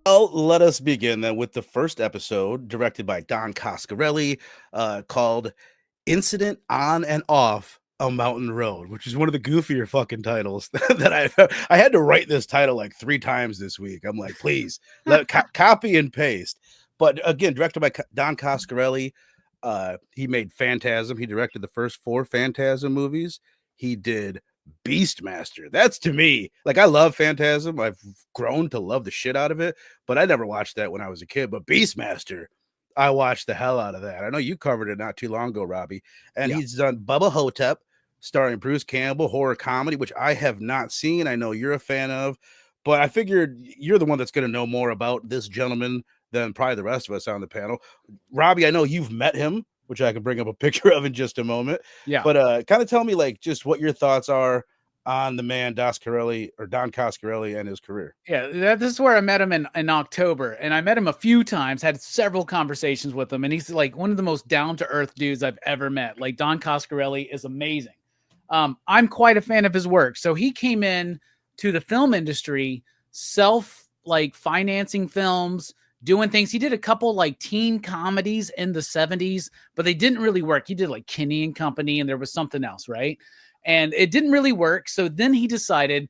Well, let us begin then with the first episode, directed by Don Coscarelli, called Incident on and Off a Mountain Road, which is one of the goofier fucking titles that I had to write this title like 3 times this week. I'm like, please let copy and paste. But again, directed by Don Coscarelli. He made Phantasm. He directed the first 4 Phantasm movies. He did Beastmaster. That's, to me, like, I love Phantasm. I've grown to love the shit out of it, but I never watched that when I was a kid. But Beastmaster, I watched the hell out of that. I know you covered it not too long ago, Robbie. And he's done Bubba Hotep, starring Bruce Campbell, horror comedy, which I have not seen. I know you're a fan of, but I figured you're the one that's going to know more about this gentleman than probably the rest of us on the panel. Robbie, I know you've met him, which I can bring up a picture of in just a moment. Yeah. But kind of tell me, like, just what your thoughts are on the man Don Coscarelli and his career. Yeah, this is where I met him in October, and I met him a few times, had several conversations with him, and he's like one of the most down-to-earth dudes I've ever met. Like, Don Coscarelli is amazing. I'm quite a fan of his work. So he came in to the film industry, financing films, doing things. He did a couple like teen comedies in the 70s, but they didn't really work. He did like Kinney and Company, and there was something else, right? And it didn't really work. So then he decided,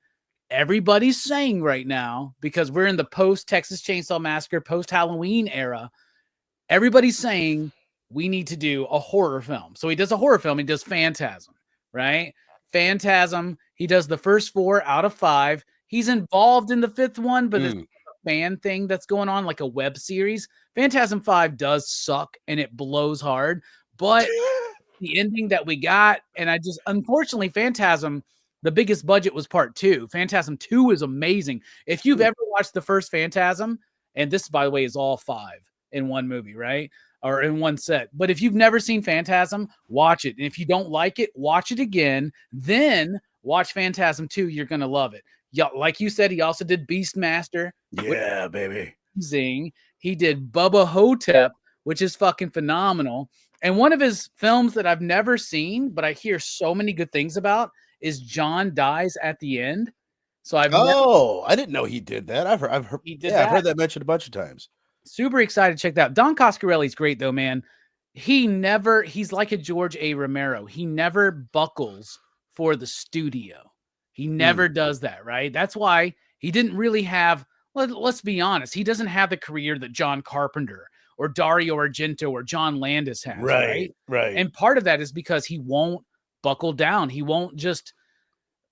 everybody's saying right now, because we're in the post-Texas Chainsaw Massacre, post-Halloween era, everybody's saying we need to do a horror film. So he does a horror film. He does Phantasm, right? Phantasm. He does the first 4 out of 5. He's involved in the 5th one, but it's a fan thing that's going on, like a web series. Phantasm 5 does suck, and it blows hard, but the ending that we got, and unfortunately, Phantasm, the biggest budget was part 2. Phantasm 2 is amazing. If you've ever watched the first Phantasm, and this, by the way, is all 5 in one movie, right? Or in one set. But if you've never seen Phantasm, watch it. And if you don't like it, watch it again. Then watch Phantasm 2. You're going to love it. Yeah, like you said, he also did Beastmaster. Yeah, baby. Amazing. He did Bubba Hotep, which is fucking phenomenal. And one of his films that I've never seen, but I hear so many good things about, is John Dies at the End. So I didn't know he did that. I've heard I've heard that mentioned a bunch of times. Super excited to check that out. Don Coscarelli's great though, man. He's like a George A. Romero. He never buckles for the studio. He never does that, right? That's why he didn't really have, let's be honest, he doesn't have the career that John Carpenter or Dario Argento or John Landis has, right? And part of that is because he won't buckle down. He won't just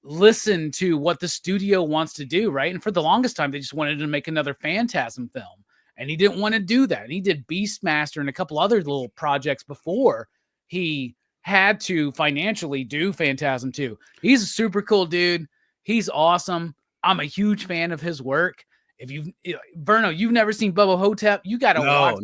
listen to what the studio wants to do, right? And for the longest time, they just wanted to make another Phantasm film, and he didn't want to do that. And he did Beastmaster and a couple other little projects before he had to financially do Phantasm 2. He's a super cool dude. He's awesome. I'm a huge fan of his work. If Verno, you've never seen Bubba Hotep, you got to watch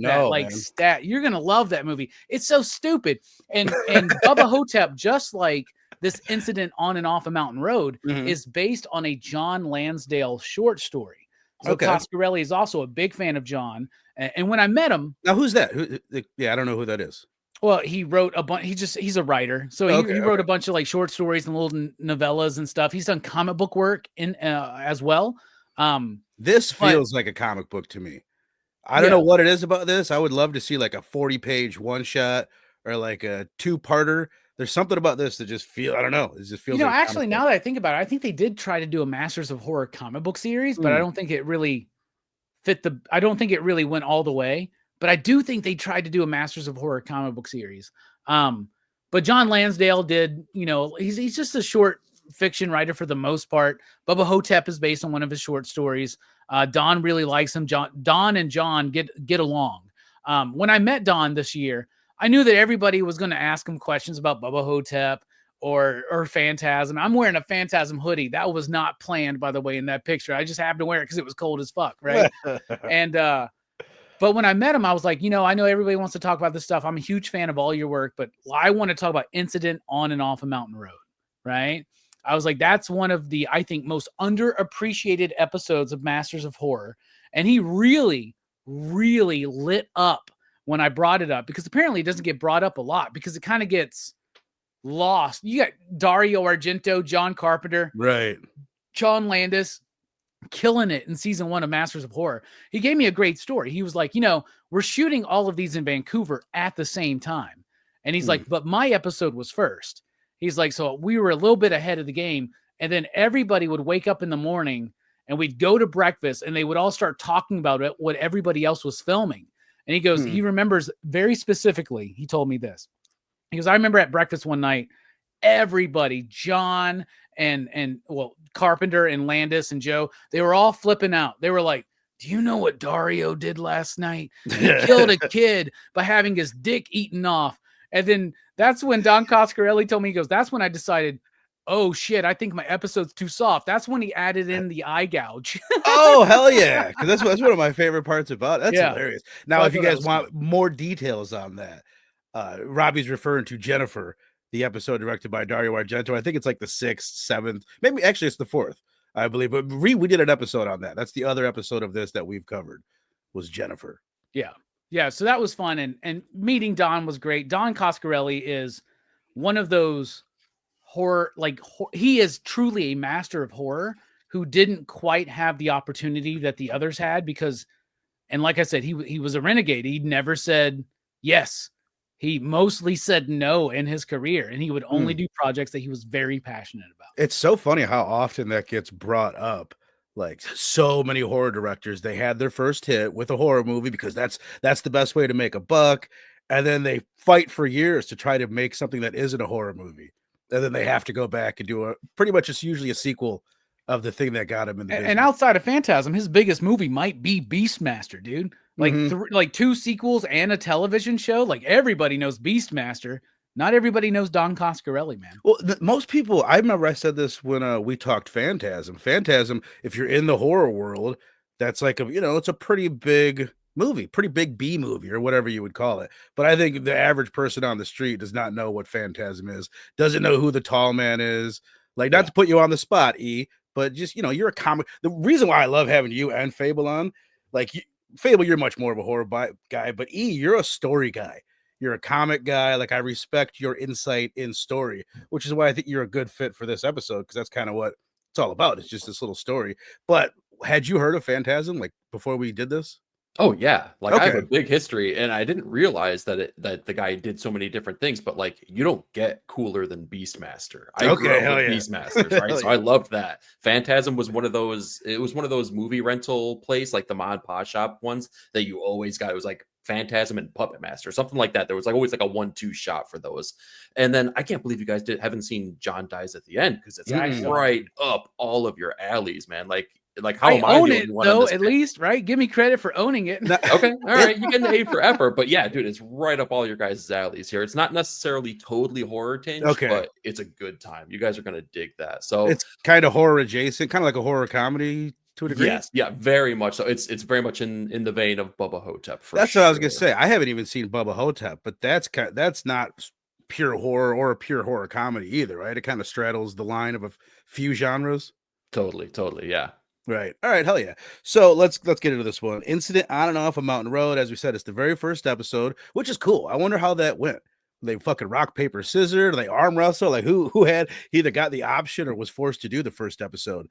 that. You're going to love that movie. It's so stupid. And Bubba Hotep, just like this Incident on and Off a Mountain Road, is based on a John Lansdale short story. So Coscarelli is also a big fan of John. And when I met him... Now, who's that? I don't know who that is. Well, he wrote a bunch. He's a writer. So he wrote a bunch of like short stories and little novellas and stuff. He's done comic book work as well. This feels like a comic book to me. I don't know what it is about this. I would love to see like a 40-page one shot or like a 2-parter. There's something about this that just I don't know. It just feels like actually, now that I think about it, I think they did try to do a Masters of Horror comic book series, but I don't think it really I don't think it really went all the way. But I do think they tried to do a Masters of Horror comic book series. But John Lansdale did, he's just a short fiction writer for the most part. Bubba Hotep is based on one of his short stories. Don really likes him. Don and John get along. When I met Don this year, I knew that everybody was going to ask him questions about Bubba Hotep or Phantasm. I'm wearing a Phantasm hoodie. That was not planned, by the way, in that picture. I just happened to wear it because it was cold as fuck, right? But when I met him, I was like, I know everybody wants to talk about this stuff. I'm a huge fan of all your work, but I want to talk about Incident on and Off a Mountain Road, right? I was like, that's one of the, I think, most underappreciated episodes of Masters of Horror. And he really, really lit up when I brought it up, because apparently it doesn't get brought up a lot, because it kind of gets Lost. You got Dario Argento, John Carpenter, Right. John Landis killing it in season 1 of Masters of Horror. He gave me a great story. He was like, we're shooting all of these in Vancouver at the same time. And he's like, but my episode was first. He's like, so we were a little bit ahead of the game. And then everybody would wake up in the morning and we'd go to breakfast and they would all start talking about it, what everybody else was filming. And he goes, he remembers very specifically, he told me this. He goes, I remember at breakfast one night, everybody, John and Carpenter and Landis and Joe, they were all flipping out. They were like, do you know what Dario did last night? He killed a kid by having his dick eaten off. And then that's when Don Coscarelli told me, he goes, that's when I decided, oh shit, I think my episode's too soft. That's when he added in the eye gouge. Oh, hell yeah. Because that's one of my favorite parts about it. That's hilarious. Now, if you guys want more details on that, Robbie's referring to Jennifer, the episode directed by Dario Argento. I think it's like the 6th, 7th, maybe actually it's the 4th, I believe. But we did an episode on that. That's the other episode of this that we've covered was Jennifer. Yeah. Yeah. So that was fun. And meeting Don was great. Don Coscarelli is one of those horror, he is truly a master of horror who didn't quite have the opportunity that the others had because, and like I said, he was a renegade. He never said yes. He mostly said no in his career, and he would only do projects that he was very passionate about. It's so funny how often that gets brought up. Like so many horror directors, they had their first hit with a horror movie because that's the best way to make a buck, and then they fight for years to try to make something that isn't a horror movie, and then they have to go back and do pretty much it's usually a sequel of the thing that got him in the business. And outside of Phantasm, his biggest movie might be Beastmaster, dude. Like like 2 sequels and a television show. Like everybody knows Beastmaster. Not everybody knows Don Coscarelli, man. Well, most people, I remember I said this when we talked Phantasm. Phantasm, if you're in the horror world, that's like it's a pretty big movie, pretty big B movie or whatever you would call it. But I think the average person on the street does not know what Phantasm is, doesn't know who the tall man is. Like, not to put you on the spot, E, but just, you're a comic. The reason why I love having you and Fable on, like, Fable, you're much more of a horror guy, but E, you're a story guy. You're a comic guy. Like, I respect your insight in story, which is why I think you're a good fit for this episode, because that's kind of what it's all about. It's just this little story. But had you heard of Phantasm, like, before we did this? Oh yeah, like I have a big history, and I didn't realize that the guy did so many different things. But like, you don't get cooler than Beastmaster. I grew up with Beastmasters, right? So I loved that. Phantasm was one of those. It was one of those movie rental place, like the Mod Pa Shop ones that you always got. It was like Phantasm and Puppet Master, something like that. There was like always like a 1-2 shot for those. And then I can't believe you guys haven't seen John Dies at the End, because it's right up all of your alleys, man. Like how am I own it though, at least, right? Give me credit for owning it. Okay, all right, you get an A for effort, but yeah, dude, it's right up all your guys' alleys here. It's not necessarily totally horror tinged, but it's a good time. You guys are gonna dig that. So it's kind of horror adjacent, kind of like a horror comedy to a degree. Yes, yeah, very much so. It's very much in the vein of Bubba Hotep. That's what I was gonna say. I haven't even seen Bubba Hotep, but that's not pure horror or a pure horror comedy either, right? It kind of straddles the line of a few genres. Totally, yeah. Right. All right. Hell yeah. So let's get into this one. Incident on and off a mountain road. As we said, it's the very first episode, which is cool. I wonder how that went. They fucking rock, paper, scissors. They arm wrestle. Like who had either got the option or was forced to do the first episode.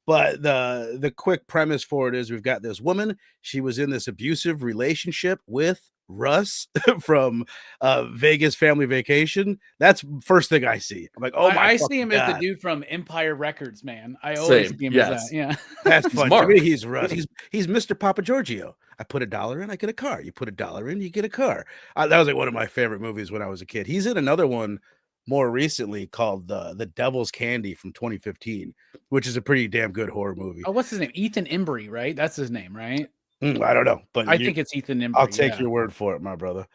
But the quick premise for it is we've got this woman. She was in this abusive relationship with Russ from Vegas Family Vacation. That's first thing I see. I'm like, oh my! I see him as the dude from Empire Records, man. I always see him as that. Yeah, that's funny. I mean, he's Russ. He's Mr. Papa Giorgio. I put $1 in, I get a car. You put $1 in, you get a car. That was like one of my favorite movies when I was a kid. He's in another one more recently called the Devil's Candy from 2015, which is a pretty damn good horror movie. Oh, what's his name? Ethan Embry, right? That's his name, right? I don't know, but I think it's Ethan Embry. I'll take your word for it, my brother.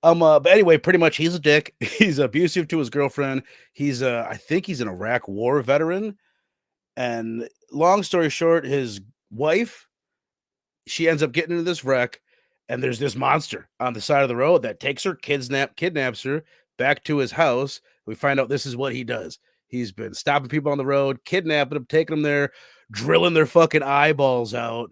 But anyway, pretty much he's a dick. He's abusive to his girlfriend. He's I think he's an Iraq war veteran. And long story short, his wife, she ends up getting into this wreck, and there's this monster on the side of the road that takes her, kidnaps her back to his house. We find out this is what he does. He's been stopping people on the road, kidnapping them, taking them there, drilling their fucking eyeballs out,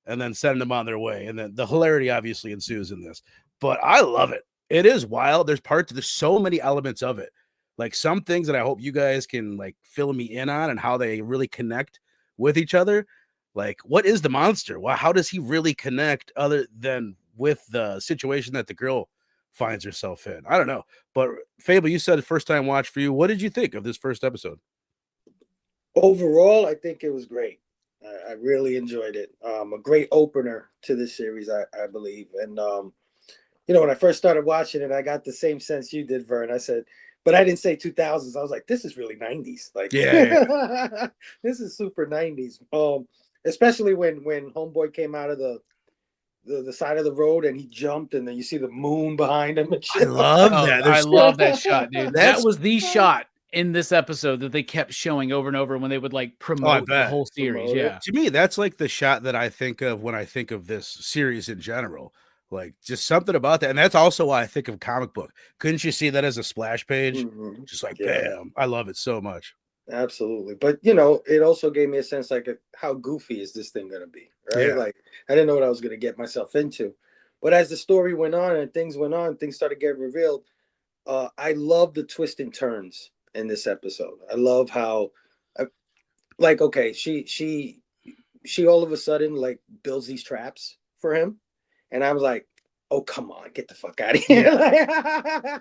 and then sending them on their way. And then the hilarity obviously ensues in this. But I love it. It is wild. There's so many elements of it. Like some things that I hope you guys can like fill me in on and how they really connect with each other. Like, what is the monster? Well, how does he really connect other than with the situation that the girl finds herself in? I don't know. But Fable, you said first time watch for you. What did you think of this first episode? Overall, I think it was great. I really enjoyed it. A great opener to this series, I believe. And when I first started watching it, I got the same sense you did, Vern. I said, but I didn't say 2000s. I was like, this is really 90s. Like, yeah. This is super 90s. Especially when Homeboy came out of the side of the road and he jumped, and then you see the moon behind him and shit. I love that. I love that shot, dude. That was the shot in this episode that they kept showing over and over when they would like promote the whole series. Yeah. To me, that's like the shot that I think of when I think of this series in general. Like just something about that. And that's also why I think of comic book. Couldn't you see that as a splash page? Mm-hmm. Just like, bam. I love it so much. Absolutely. But it also gave me a sense like how goofy is this thing going to be, right? Yeah. Like I didn't know what I was going to get myself into. But as the story went on and things went on, things started getting revealed. I love the twists and turns in this episode. I love how she all of a sudden like builds these traps for him. And I was like, oh, come on, get the fuck out of here. Yeah.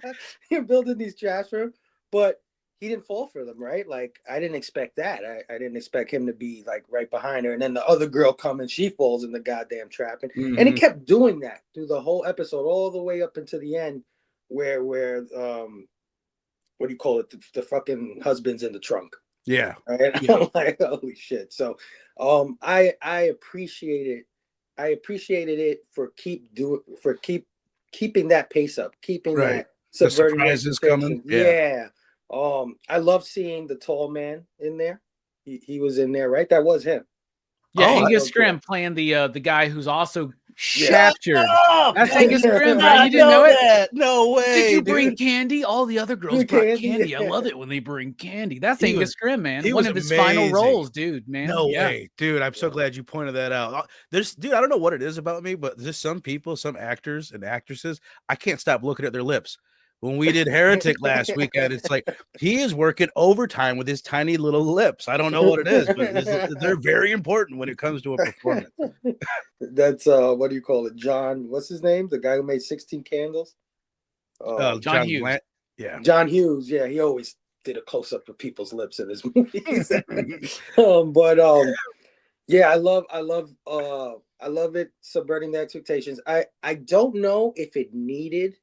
You're building these traps for him. But he didn't fall for them, right? Like, I didn't expect that. I didn't expect him to be, like, right behind her. And then the other girl comes and she falls in the goddamn trap. And he kept doing that through the whole episode, all the way up until the end where what do you call it? The fucking husband's in the trunk. Yeah. Right? Yeah. I'm like, holy shit. So I appreciated it for keeping that pace up, keeping that subverting the surprises coming. Yeah. I love seeing the tall man in there. He was in there, right? That was him. Yeah, Angus Scrim playing the guy who's also captured. That's Angus Scrim, right? You didn't know it? No way. Did you bring candy? All the other girls brought candy. I love it when they bring candy. That's Angus Scrim, man. One of his final roles, dude, man. No way. Dude, I'm so glad you pointed that out. I don't know what it is about me, but there's some people, some actors and actresses, I can't stop looking at their lips. When we did Heretic last weekend, it's like he is working overtime with his tiny little lips. I don't know what it is, but they're very important when it comes to a performance. That's what do you call it? John, what's his name? The guy who made 16 Candles? John Hughes. Yeah. John Hughes. Yeah, he always did a close up of people's lips in his movies. Yeah, I love it subverting the expectations. I don't know if it needed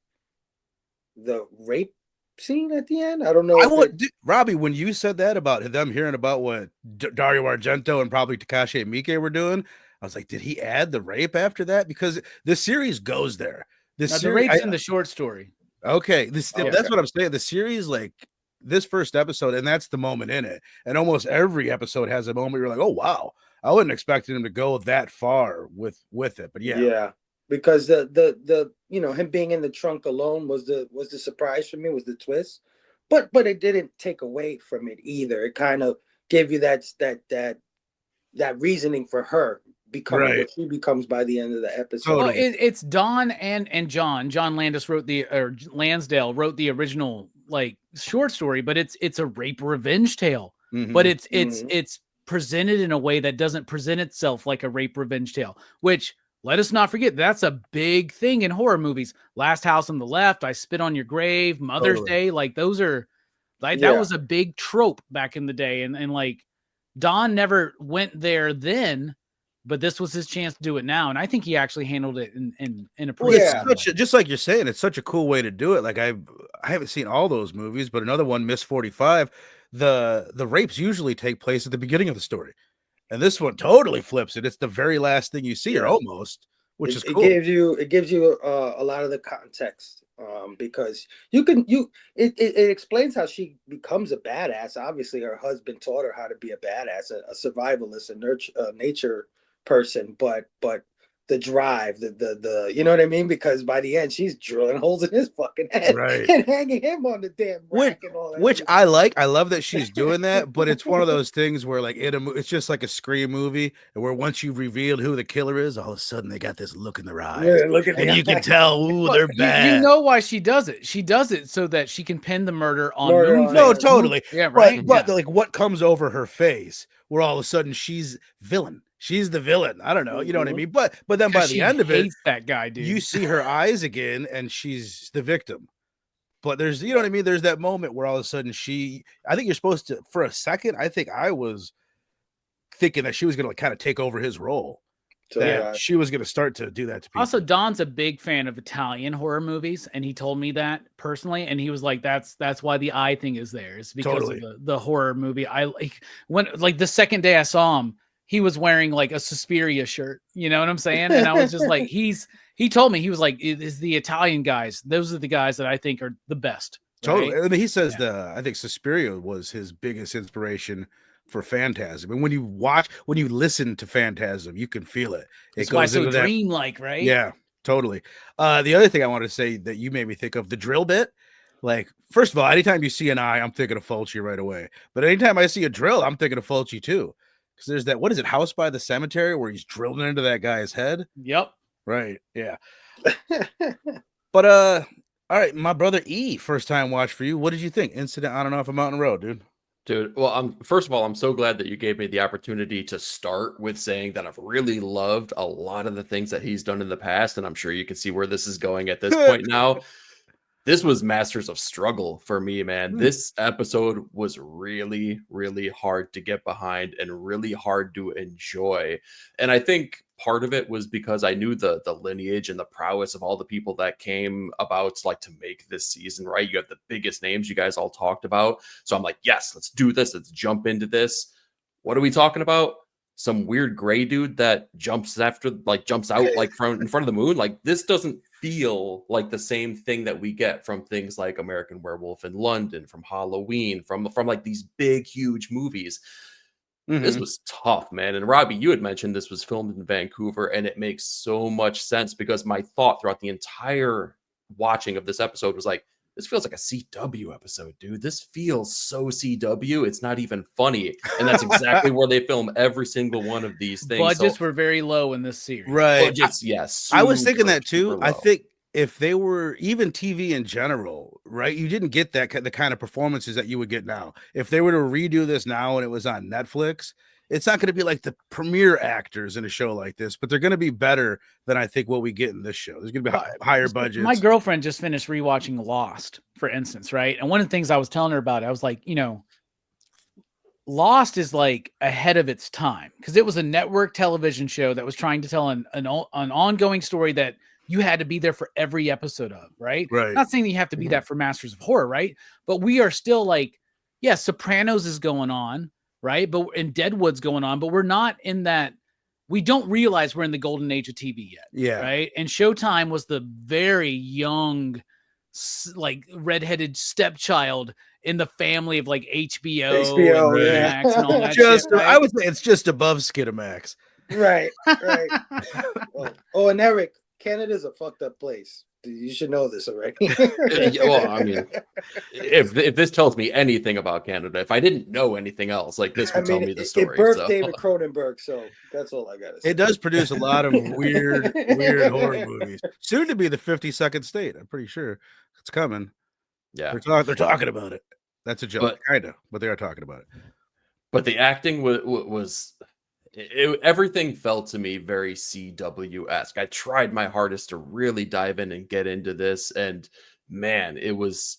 the rape scene at the end. I don't know. Robbie, when you said that about them hearing about what Dario Argento and probably Takashi Miike were doing, I was like, did he add the rape after that? Because the series goes there. The rape's in the short story. Okay, that's what I'm saying. The series, like this first episode, and that's the moment in it. And almost every episode has a moment you're like, oh wow, I wasn't expecting him to go that far with it. But yeah. Because the him being in the trunk alone was the surprise for me, was the twist, but it didn't take away from it either. It kind of gave you that reasoning for her becoming what she becomes by the end of the episode. Well, it's Don and John Lansdale wrote the original like short story, but it's a rape revenge tale, but it's presented in a way that doesn't present itself like a rape revenge tale, which. Let us not forget, that's a big thing in horror movies. Last House on the Left, I Spit on Your Grave, Mother's Day, like those are, like that was a big trope back in the day. And like Don never went there then, but this was his chance to do it now. And I think he actually handled it in a pretty just like you're saying, it's such a cool way to do it. Like I haven't seen all those movies, but another one, Miss 45, the rapes usually take place at the beginning of the story. And this one totally flips it. It's the very last thing you see, or almost, which is cool. It gives you a lot of the context, because it explains how she becomes a badass. Obviously, her husband taught her how to be a badass, a survivalist, a nature person. But the drive, the you know what I mean? Because by the end, she's drilling holes in his fucking head and hanging him on the damn rack and all that. Which I like. I love that she's doing that, but it's one of those things where like it's just like a Scream movie, and where once you've revealed who the killer is, all of a sudden they got this look in their eyes. Yeah, look at and you can tell, ooh, they're bad. You know why she does it? She does it so that she can pin the murder on Moonface. No, totally. Yeah, right. But like what comes over her face, where all of a sudden she's villain. She's the villain. I don't know. You know what I mean? But then by the end of it, that guy, dude. You see her eyes again, and she's the victim. But there's, you know what I mean? There's that moment where all of a sudden I think you're supposed to, for a second, I think I was thinking that she was going to kind of take over his role. That she was going to start to do that to people. Also, Don's a big fan of Italian horror movies, and he told me that personally, and he was like, "That's why the eye thing is there, is because of the horror movie." I like the second day I saw him, he was wearing like a Suspiria shirt. You know what I'm saying? And I was just like, he told me, he was like, it is the Italian guys. Those are the guys that I think are the best. Right? Totally. And he says I think Suspiria was his biggest inspiration for Phantasm. And when you listen to Phantasm, you can feel it. It's why so dreamlike, right? Yeah, totally. The other thing I want to say that you made me think of, the drill bit. Like, first of all, anytime you see an eye, I'm thinking of Fulci right away. But anytime I see a drill, I'm thinking of Fulci too. Because there's that, what is it, House by the Cemetery, where he's drilling into that guy's head. Yep. Right. Yeah. But all right, my brother E, first time watch for you. What did you think? Incident on and off a mountain road, dude. Dude, well, first of all, I'm so glad that you gave me the opportunity to start with saying that I've really loved a lot of the things that he's done in the past, and I'm sure you can see where this is going at this point now. This was Masters of Struggle for me, man. This episode was really, really hard to get behind and really hard to enjoy. And I think part of it was because I knew the lineage and the prowess of all the people that came about like to make this season, right? You have the biggest names you guys all talked about. So I'm like, yes, let's do this. Let's jump into this. What are we talking about? Some weird gray dude that jumps out like from in front of the moon. Like, this doesn't feel like the same thing that we get from things like American Werewolf in London, from Halloween, from like these big, huge movies. This was tough, man. And Robbie, you had mentioned this was filmed in Vancouver, and it makes so much sense because my thought throughout the entire watching of this episode was like, this feels like a CW episode, dude. This feels so CW. It's not even funny. And that's exactly where they film every single one of these things. Budgets were very low in this series. Right. Budgets, yes. I was thinking that too. I think if they were, even TV in general, right, you didn't get the kind of performances that you would get now. If they were to redo this now and it was on Netflix, it's not going to be like the premier actors in a show like this, but they're going to be better than I think what we get in this show. There's going to be higher budgets. My girlfriend just finished rewatching Lost, for instance, right? And one of the things I was telling her about, I was like, you know, Lost is like ahead of its time because it was a network television show that was trying to tell an ongoing story that you had to be there for every episode of, right? Right. Not saying that you have to be that for Masters of Horror, right? But we are still like, yeah, Sopranos is going on, right? And Deadwood's going on, but we're not in that. We don't realize we're in the golden age of TV yet. Yeah. Right. And Showtime was the very young, like redheaded stepchild in the family of like HBO and Max and all that shit, right? I would say it's just above Skidamax. Right. Oh, and Eric, Canada's a fucked up place. You should know this already. Well, I mean, if this tells me anything about Canada, if I didn't know anything else, like this would tell me the story. It birthed David Cronenberg, so that's all I gotta say. It does produce a lot of weird horror movies. Soon to be the 52nd state. I'm pretty sure it's coming. Yeah, they're talking about it. That's a joke, kind of, but they are talking about it. But the acting was everything felt to me very CW-esque. I tried my hardest to really dive in and get into this, and man, it was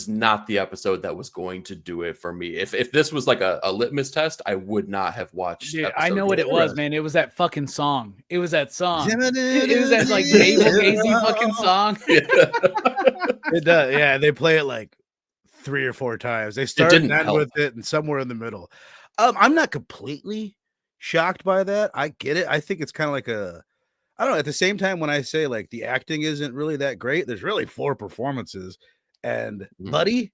not the episode that was going to do it for me. If this was like a litmus test, I would not have watched. Dude, I know what it was, man. It was that fucking song. It was that song. It was that like navel gazing fucking song. It does, yeah. They play it like 3 or 4 times. They start and end with it, and somewhere in the middle. I'm not completely shocked by that. I get it. I think it's kind of like I don't know. At the same time, when I say like the acting isn't really that great, there's really 4 performances, and buddy,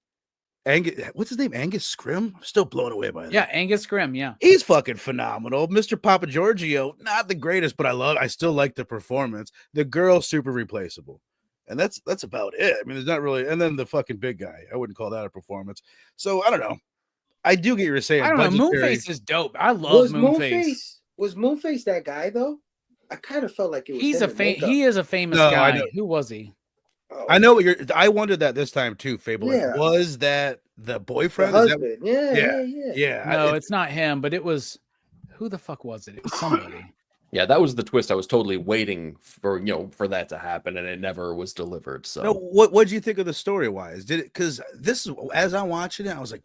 What's his name? Angus Scrim? I'm still blown away by that. Yeah, Angus Scrim. Yeah, he's fucking phenomenal. Mr. Papa Giorgio, not the greatest, but I still like the performance. The girl, super replaceable. And that's about it. I mean, there's not really, and then the fucking big guy. I wouldn't call that a performance. So I don't know. I do get what you're saying. I don't know. Moonface is dope. I love Moonface. Was Moonface that guy though? I kind of felt like it was. He is a famous guy. Who was he? Oh. I know what you're. I wondered that this time too. Fable. Yeah. Like, was that the boyfriend? The husband. Yeah. No, it's not him. But it was. Who the fuck was it? It was somebody. Yeah, that was the twist. I was totally waiting for for that to happen, and it never was delivered. So, no, what did you think of the story wise? Did it? Because this is as I'm watching it, I was like,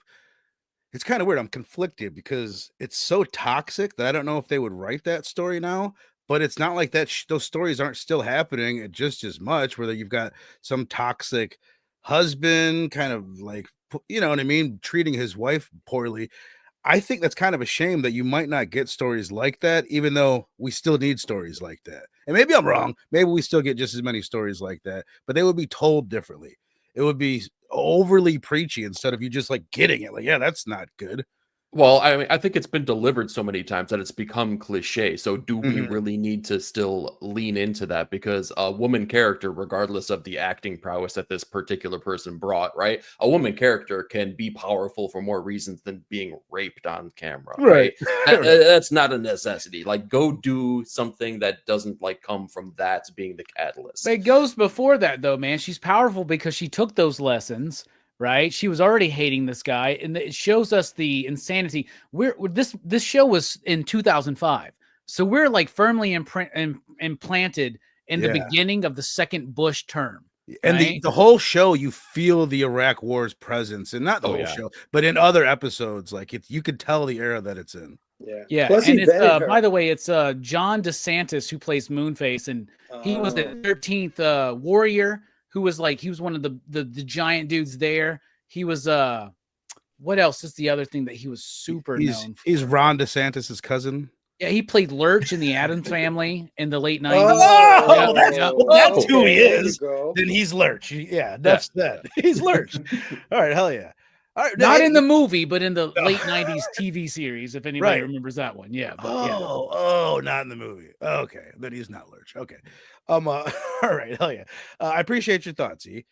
it's kind of weird. I'm conflicted because it's so toxic that I don't know if they would write that story now. But it's not like that. Those stories aren't still happening just as much. Where you've got some toxic husband, kind of like, you know what I mean, treating his wife poorly. I think that's kind of a shame that you might not get stories like that, even though we still need stories like that. And maybe I'm wrong. Maybe we still get just as many stories like that, but they would be told differently. It would be overly preachy instead of you just like getting it. Like, yeah, that's not good. Well, I mean, I think it's been delivered so many times that it's become cliche. So do we really need to still lean into that? Because a woman character, regardless of the acting prowess that this particular person brought, right? A woman character can be powerful for more reasons than being raped on camera, right? That's not a necessity. Like, go do something that doesn't like come from that being the catalyst. But it goes before that though, man. She's powerful because she took those lessons. Right, she was already hating this guy, and it shows us the insanity. This show was in 2005, so we're like firmly implanted in the beginning of the second Bush term. And right? the whole show, you feel the Iraq War's presence, and not the whole show, but in other episodes, like you could tell the era that it's in. Yeah. Plus and it's by the way, it's John DeSantis who plays Moonface, and he was the 13th warrior. Who was like, he was one of the giant dudes there. He was, what else is the other thing that he was super known for? He's Ron DeSantis' cousin. Yeah, he played Lurch in the Addams Family in the late 90s. Oh, that's who he is. Then he's Lurch. Yeah, that's that. He's Lurch. All right, hell yeah. All right, not in the movie, but in the late 90s TV series, if anybody remembers that one. Yeah. But not in the movie. Okay, then he's not Lurch. Okay. All right, hell yeah. I appreciate your thoughts, E.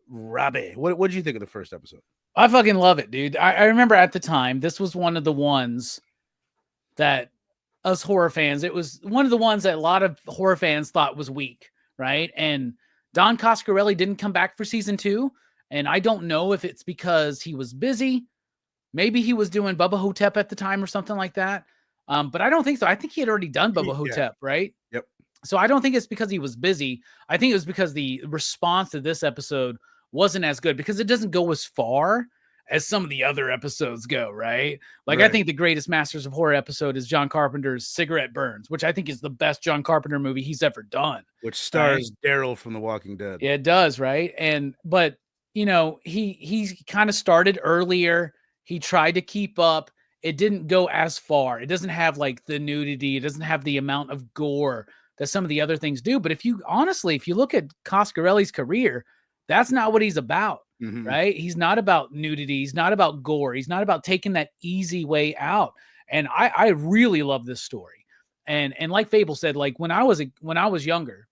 Robbie, what did you think of the first episode? I fucking love it, dude. I remember at the time, this was one of the ones that us horror fans, it was one of the ones that a lot of horror fans thought was weak, right? And Don Coscarelli didn't come back for season 2, and I don't know if it's because he was busy. Maybe he was doing Bubba Hotep at the time or something like that. But I don't think so. I think he had already done Bubba Hotep, right? Yep. So I don't think it's because he was busy. I think it was because the response to this episode wasn't as good because it doesn't go as far as some of the other episodes go, right? Like, I think the greatest Masters of Horror episode is John Carpenter's Cigarette Burns, which I think is the best John Carpenter movie he's ever done. Which stars Daryl from The Walking Dead. Yeah, it does, right? But you know, he kind of started earlier. He tried to keep up. It didn't go as far. It doesn't have like the nudity. It doesn't have the amount of gore that some of the other things do. But if you look at Coscarelli's career, that's not what he's about, right? He's not about nudity. He's not about gore. He's not about taking that easy way out. And I really love this story. And like Fable said, like when I was younger,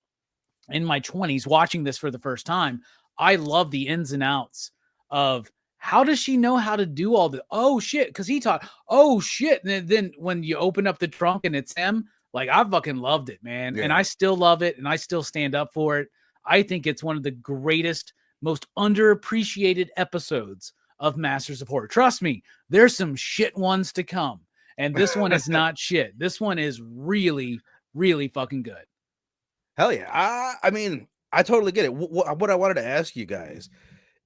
in my 20s, watching this for the first time, I love the ins and outs of how does she know how to do all the, oh shit, because he taught, oh shit. And then when you open up the trunk and it's him, like I fucking loved it, man. And I still love it and I still stand up for it. I think it's one of the greatest, most underappreciated episodes of Masters of Horror. Trust me, there's some shit ones to come. And this one is not shit. This one is really, really fucking good. Hell yeah. I mean, I totally get it. What I wanted to ask you guys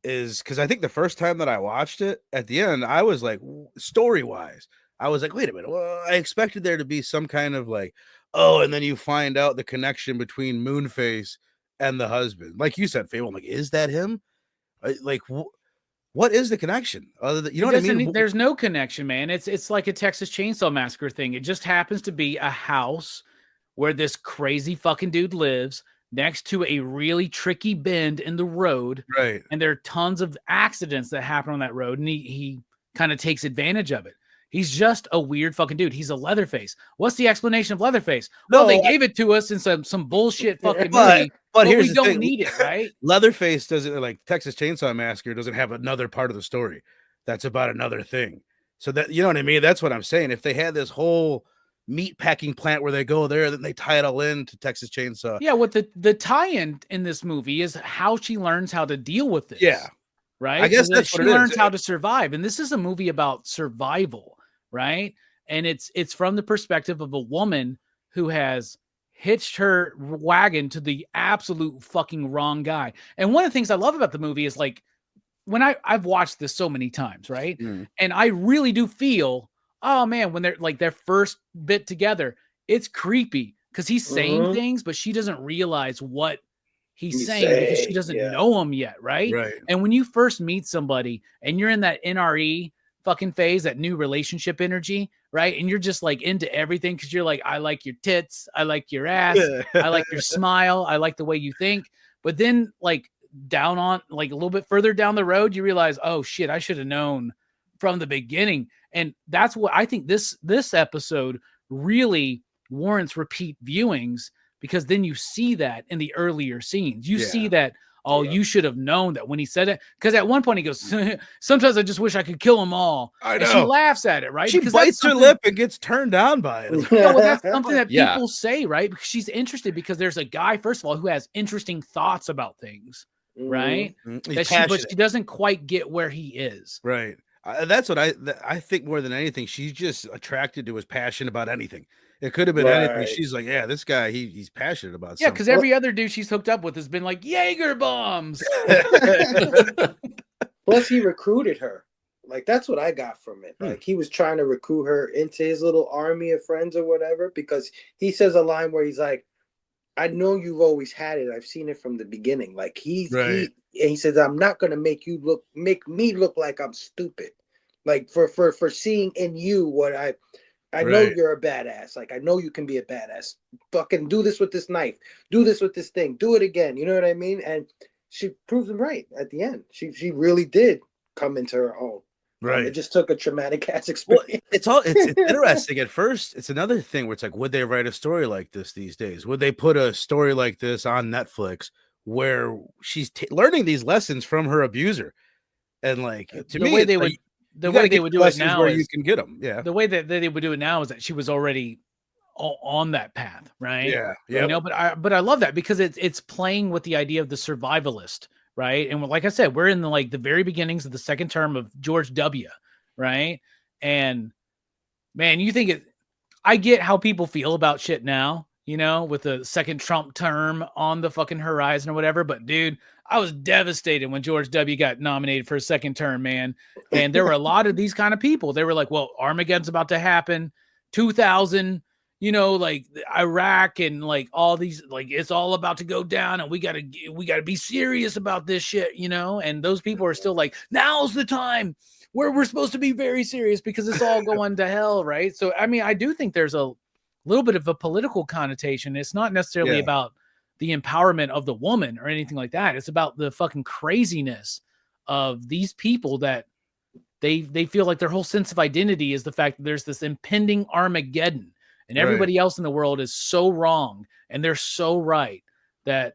is, because I think the first time that I watched it, at the end, I was like, story-wise, I was like, wait a minute. Well, I expected there to be some kind of like, oh, and then you find out the connection between Moonface and the husband. Like you said, Fable, I'm like, is that him? Like, what is the connection? Other than, you know what I mean? There's no connection, man. It's like a Texas Chainsaw Massacre thing. It just happens to be a house where this crazy fucking dude lives. next to a really tricky bend in the road. Right. And there are tons of accidents that happen on that road. And he kind of takes advantage of it. He's just a weird fucking dude. He's a Leatherface. What's the explanation of Leatherface? Well, they gave it to us in some bullshit fucking movie, but here's we don't need it, right? Leatherface doesn't, like Texas Chainsaw Massacre doesn't have another part of the story that's about another thing. So that, you know what I mean? That's what I'm saying. If they had this whole meat packing plant where they go there, then they tie it all into Texas Chainsaw. Yeah, what the tie-in in this movie is how she learns how to deal with this. Yeah. Right? I guess that's she learns how to survive. And this is a movie about survival, right? And it's from the perspective of a woman who has hitched her wagon to the absolute fucking wrong guy. And one of the things I love about the movie is like when I've watched this so many times, right? And I really do feel, oh man, when they're like their first bit together, it's creepy because he's saying things, but she doesn't realize what he's saying because she doesn't know him yet, right? And when you first meet somebody and you're in that NRE fucking phase, that new relationship energy, right? And you're just like into everything because you're like, I like your tits, I like your ass, I like your smile, I like the way you think. But then like down on like a little bit further down the road, you realize, oh shit, I should have known from the beginning. And that's what I think this episode really warrants repeat viewings, because then you see that in the earlier scenes. You see that, oh, you should have known that when he said it. Because at one point he goes, sometimes I just wish I could kill them all. I know. And she laughs at it, right? She bites her lip and gets turned down by it. No, well, that's something that people say, right? Because she's interested because there's a guy, first of all, who has interesting thoughts about things, right? But she doesn't quite get where he is. Right. That's what I think more than anything. She's just attracted to his passion about anything. It could have been anything. She's like, yeah, this guy, he's passionate about something. Yeah, because every other dude she's hooked up with has been like Jaeger bombs. Plus, he recruited her. Like, that's what I got from it. Like, he was trying to recruit her into his little army of friends or whatever, because he says a line where he's like, I know you've always had it. I've seen it from the beginning. Like, he says, I'm not going to make me look like I'm stupid. Like, for seeing in you what I know you're a badass. Like, I know you can be a badass. Fucking do this with this knife. Do this with this thing. Do it again. You know what I mean? And she proves him right at the end. She really did come into her own. Right. It just took a traumatic ass experience. Well, it's interesting at first. It's another thing where it's like, would they write a story like this these days? Would they put a story like this on Netflix where she's learning these lessons from her abuser? And like, to me, the way they would do it now is you can get them. Yeah. The way that they would do it now is that she was already on that path, right? Yeah. You know, but I love that because it's playing with the idea of the survivalist, right? And like I said, we're in the very beginnings of the second term of George W., right? And man, I get how people feel about shit now, you know, with the second Trump term on the fucking horizon or whatever. But dude, I was devastated when George W. got nominated for a second term, man. And there were a lot of these kind of people. They were like, well, Armageddon's about to happen. 2000, you know, like Iraq and like all these, like it's all about to go down and we got to be serious about this shit, you know? And those people are still like, now's the time where we're supposed to be very serious because it's all going to hell, right? So, I mean, I do think there's a little bit of a political connotation. It's not necessarily about the empowerment of the woman or anything like that. It's about the fucking craziness of these people that they feel like their whole sense of identity is the fact that there's this impending Armageddon and everybody else in the world is so wrong and they're so right that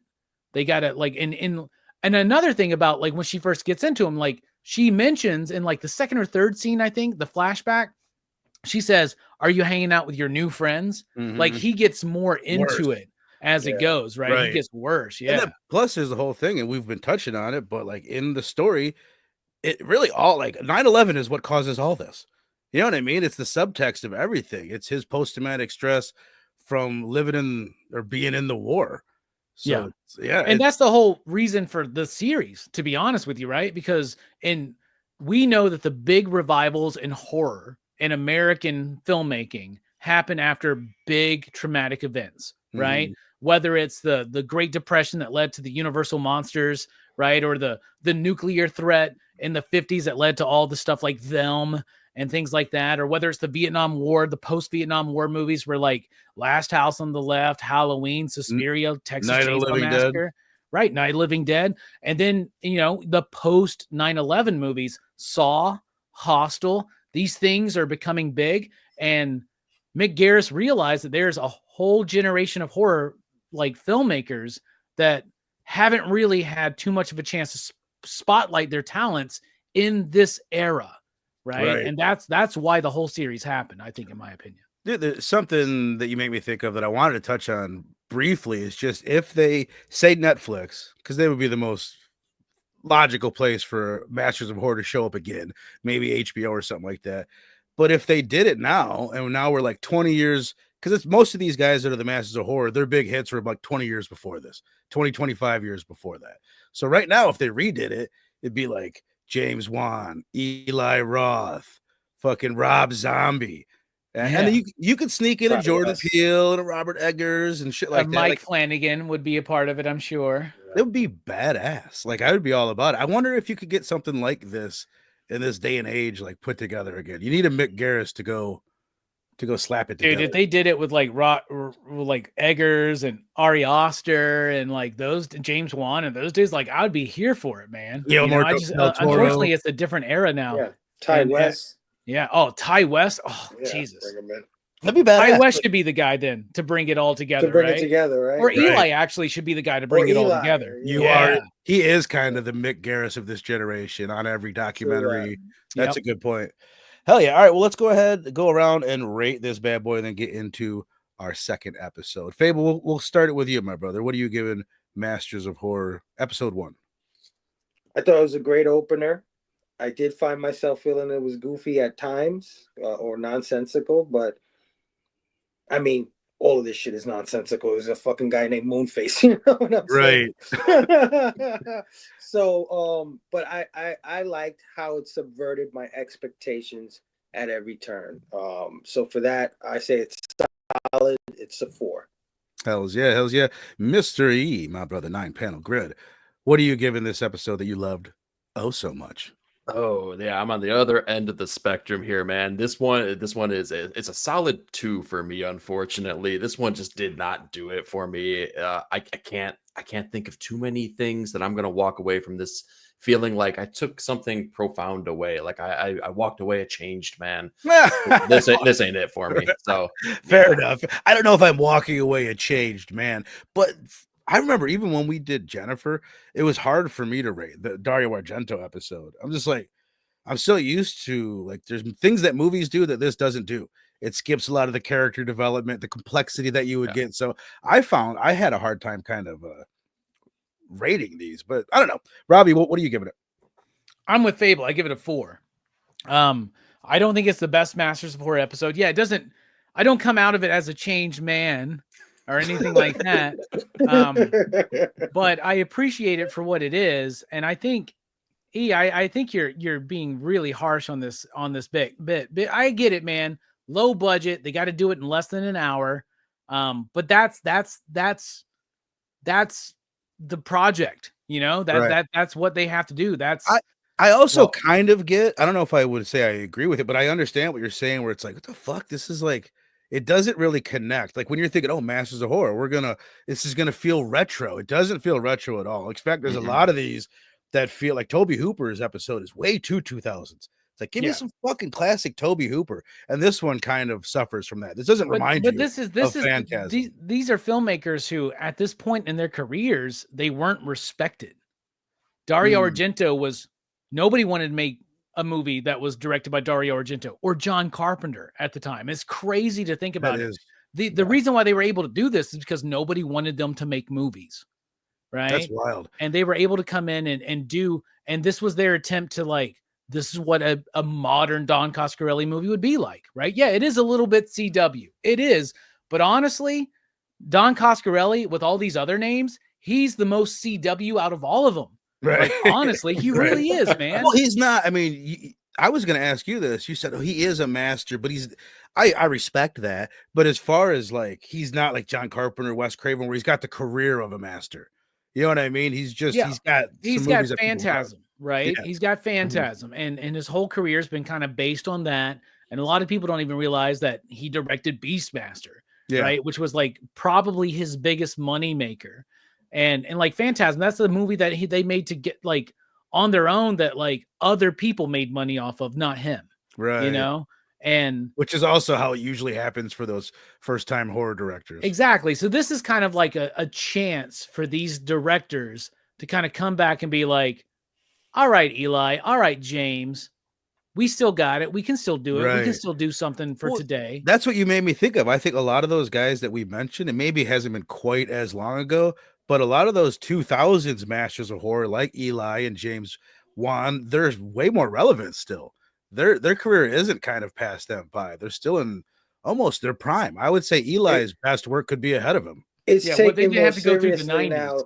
they got to like, and another thing about like when she first gets into him, like she mentions in like the second or third scene, I think the flashback, she says, are you hanging out with your new friends? Like he gets more into it as it goes, right? He gets worse. Yeah. And plus there's the whole thing, and we've been touching on it, but like in the story, it really all like 9/11 is what causes all this. You know what I mean? It's the subtext of everything. It's his post-traumatic stress from living in or being in the war. So and that's the whole reason for the series, to be honest with you, right? Because we know that the big revivals in horror in American filmmaking happen after big traumatic events, right? Whether it's the Great Depression that led to the Universal monsters, right? Or the nuclear threat in the 50s that led to all the stuff like Them and things like that, or whether it's the Vietnam War, the post-Vietnam War movies were like Last House on the Left, Halloween, Suspiria, Texas Night of the Chainsaw Living Massacre, right? Night of the Living Dead. And then, you know, the post 9/11 movies, Saw, Hostel, these things are becoming big. And Mick Garris realized that there's a whole generation of horror like filmmakers that haven't really had too much of a chance to spotlight their talents in this era. Right. And that's why the whole series happened, I think, in my opinion. Dude, there's something that you make me think of that I wanted to touch on briefly is just if they say Netflix, because they would be the most logical place for Masters of Horror to show up again, maybe HBO or something like that. But if they did it now, and now we're like 20 years, because it's most of these guys that are the Masters of Horror, their big hits were like 20 years before this, 25 years before that. So right now, if they redid it, it'd be like James Wan, Eli Roth, fucking Rob Zombie. And then you could sneak in a Jordan Peele and a Robert Eggers and shit like that. Mike like, Flanagan would be a part of it, I'm sure. It would be badass. Like, I would be all about it. I wonder if you could get something like this in this day and age, like put together again. You need a Mick Garris to go slap it together. Dude, if they did it with like Eggers and Ari Aster and like those James Wan and those dudes, like I would be here for it, man. Yeah, unfortunately, it's a different era now. Yeah, Ty West. Yeah. Oh, Ty West. Oh, yeah, Jesus. That'd be badass. Ty West should be the guy then to bring it all together. Right? Or Eli actually should be the guy to bring it all together. He is kind of the Mick Garris of this generation on every documentary. That's a good point. Hell yeah. All right. Well, let's go ahead, go around and rate this bad boy and then get into our second episode. Fable, we'll start it with you, my brother. What are you giving Masters of Horror episode 1? I thought it was a great opener. I did find myself feeling it was goofy at times or nonsensical, but I mean, all of this shit is nonsensical. There's a fucking guy named Moonface, you know what I'm saying? Right. So, but I liked how it subverted my expectations at every turn. So for that, I say it's solid. It's a 4. Hells yeah. Mr. E, my brother, 9-panel grid. What are you giving this episode that you loved so much? Oh yeah, I'm on the other end of the spectrum here, man. This one is it's a solid 2 for me. Unfortunately, this one just did not do it for me. I can't think of too many things that I'm gonna walk away from this feeling like I took something profound away. Like I walked away a changed man. this ain't it for me. So fair enough. I don't know if I'm walking away a changed man, but I remember even when we did Jennifer, it was hard for me to rate the Dario Argento episode. I'm just like, I'm so used to like, there's things that movies do that this doesn't do. It skips a lot of the character development, the complexity that you would get. So I found I had a hard time kind of rating these, but I don't know. Robbie, what are you giving it? I'm with Fable. I give it a 4. I don't think it's the best Masters of Horror episode. Yeah, I don't come out of it as a changed man or anything like that. But I appreciate it for what it is. And I think, I think you're being really harsh on this bit. I get it, man. Low budget. They got to do it in less than an hour. But that's the project, you know, that's what they have to do. I also kind of get, I don't know if I would say I agree with it, but I understand what you're saying where it's like, what the fuck? This is like, it doesn't really connect. Like when you're thinking, oh, Masters of Horror, this is going to feel retro. It doesn't feel retro at all. In fact, there's a lot of these that feel like Tobe Hooper's episode is way too 2000s. It's like, give me some fucking classic Tobe Hooper. And this one kind of suffers from that. This doesn't remind you of Phantasm. These are filmmakers who at this point in their careers, they weren't respected. Dario Argento nobody wanted to make a movie that was directed by Dario Argento or John Carpenter at the time. It's crazy to think about it. The reason why they were able to do this is because nobody wanted them to make movies, right? That's wild. And they were able to come in and this was their attempt to like, this is what a modern Don Coscarelli movie would be like, right? Yeah, it is a little bit CW. It is. But honestly, Don Coscarelli, with all these other names, he's the most CW out of all of them. Right. Like, honestly, he really is, man. Well, he's not. I mean, I was going to ask you this. You said, he is a master, but I respect that. But as far as like, he's not like John Carpenter, Wes Craven, where he's got the career of a master. You know what I mean? He's got Phantasm, right? Yeah. He's got Phantasm, and his whole career has been kind of based on that. And a lot of people don't even realize that he directed Beastmaster, right? Which was like probably his biggest money maker. And like Phantasm, that's the movie that they made to get like on their own, that like other people made money off of, not him. Right. You know? And which is also how it usually happens for those first-time horror directors. Exactly. So this is kind of like a chance for these directors to kind of come back and be like, all right, Eli, all right, James, we still got it. We can still do it. We can still do something for today. That's what you made me think of. I think a lot of those guys that we mentioned, and maybe it hasn't been quite as long ago, but a lot of those 2000s masters of horror like Eli and James Wan, there's way more relevant still. Their career isn't kind of past them by. They're still in almost their prime. I would say Eli's best work could be ahead of him. It's taken more have to go through the seriously 90s. now.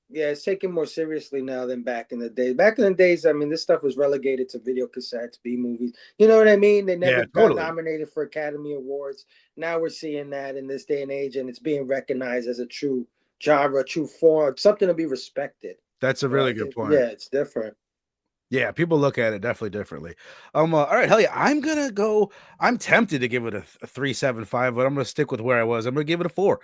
Yeah, it's taken more seriously now than back in the day. Back in the days, I mean, this stuff was relegated to video cassettes, B movies. You know what I mean? They never got nominated for Academy Awards. Now we're seeing that in this day and age, and it's being recognized as a true genre, true form, something to be respected. That's a really good point. Yeah, it's different. Yeah, people look at it definitely differently. All right, hell yeah, I'm tempted to give it a 3.75, but I'm gonna stick with where I was. I'm gonna give it a 4.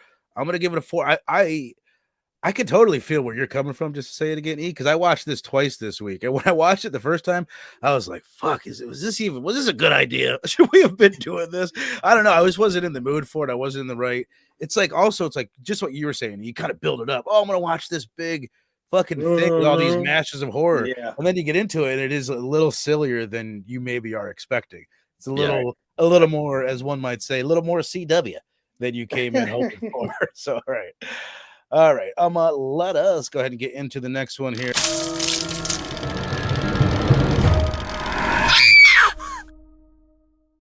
I can totally feel where you're coming from, just to say it again, E, because I watched this twice this week. And when I watched it the first time, I was like, fuck, was this a good idea? Should we have been doing this? I don't know. I just wasn't in the mood for it. I wasn't in the right. It's like just what you were saying. You kind of build it up. Oh, I'm gonna watch this big fucking thing with all these masters of horror. Yeah. And then you get into it, and it is a little sillier than you maybe are expecting. It's a little more, as one might say, a little more CW than you came in hoping for. So all right. Let us go ahead and get into the next one here.